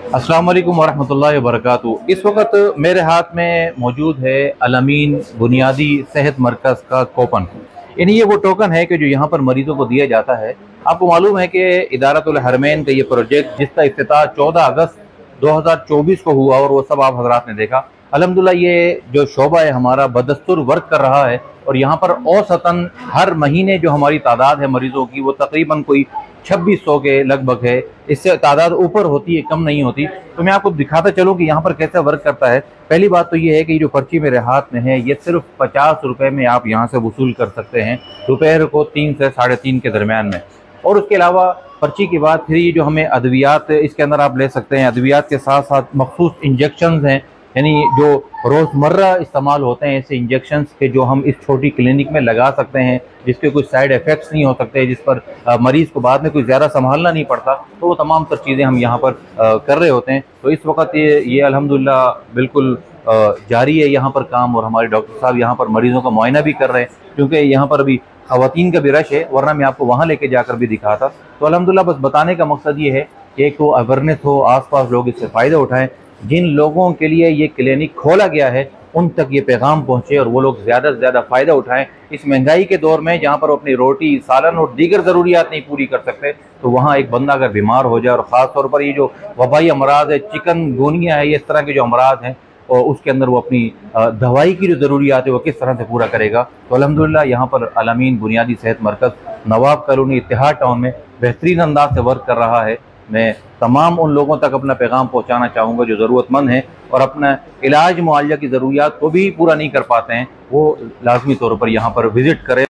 अस्सलाम वालेकुम वरहमतुल्लाहि वबरकातुहू। इस वक्त मेरे हाथ में मौजूद है अल-अमीन बुनियादी सेहत मरकज़ का कोपन। यानी ये वो टोकन है कि जो यहाँ पर मरीज़ों को दिया जाता है। आपको मालूम है कि इदारतुल हरमैन का ये प्रोजेक्ट जिसका इफ्तिताह 14 अगस्त 2024 को हुआ और वो सब आप हज़रात ने देखा। अल्हम्दुलिल्लाह ये जो शोबा है हमारा बदस्तूर वर्क कर रहा है और यहाँ पर औसतन हर महीने जो हमारी तादाद है मरीज़ों की वो तकरीबन कोई 2600 के लगभग है। इससे तादाद ऊपर होती है, कम नहीं होती। तो मैं आपको दिखाता चलूँ कि यहाँ पर कैसे वर्क करता है। पहली बात तो ये है कि ये जो पर्ची मेरे हाथ में है ये सिर्फ 50 रुपये में आप यहाँ से वसूल कर सकते हैं दोपहर को 3 से 3:30 के दरमियान में। और उसके अलावा पर्ची के बाद फिर ये जो हमें अद्वियात इसके अंदर आप ले सकते हैं। अद्वियात के साथ साथ मखसूस इंजेक्शंस हैं, यानी जो रोज़मर्रा इस्तेमाल होते हैं ऐसे इंजेक्शंस के जो हम इस छोटी क्लिनिक में लगा सकते हैं, जिसके कुछ साइड इफ़ेक्ट्स नहीं हो सकते, जिस पर मरीज़ को बाद में कुछ ज़्यादा संभालना नहीं पड़ता। तो वो तमाम तर चीज़ें हम यहाँ पर कर रहे होते हैं। तो इस वक्त ये अल्हम्दुलिल्लाह बिल्कुल जारी है यहाँ पर काम, और हमारे डॉक्टर साहब यहाँ पर मरीज़ों का मुआयना भी कर रहे हैं, क्योंकि यहाँ पर अभी ख़वातीन का भी रश है, वरना मैं आपको वहाँ लेके जाकर भी दिखाता। तो अल्हम्दुलिल्लाह बस बताने का मकसद ये है कि एक तो अवेयरनेस हो, आस-पास लोग इससे फ़ायदा उठाएँ। जिन लोगों के लिए ये क्लिनिक खोला गया है उन तक ये पैगाम पहुँचे और वो लोग ज़्यादा से ज़्यादा फ़ायदा उठाएँ। इस महंगाई के दौर में जहाँ पर वो अपनी रोटी, सालन और दीगर ज़रूरियात नहीं पूरी कर सकते, तो वहाँ एक बंदा अगर बीमार हो जाए, और ख़ास तौर पर ये जो वबाई अमराज है, चिकनगुनिया है, ये इस तरह के जो अमराज हैं, और उसके अंदर वो अपनी दवाई की जो ज़रूरियात है वो किस तरह से पूरा करेगा। तो अल्हम्दुलिल्लाह यहाँ पर अल-अमीन बुनियादी सेहत मरकज़ नवाब कॉलोनी इत्तेहाद टाउन में बेहतरीन अंदाज से वर्क कर रहा है। मैं तमाम उन लोगों तक अपना पैगाम पहुँचाना चाहूँगा जो ज़रूरतमंद हैं और अपना इलाज मुआवजा की ज़रूरियात को भी पूरा नहीं कर पाते हैं, वो लाज़मी तौर पर यहाँ पर विज़िट करें।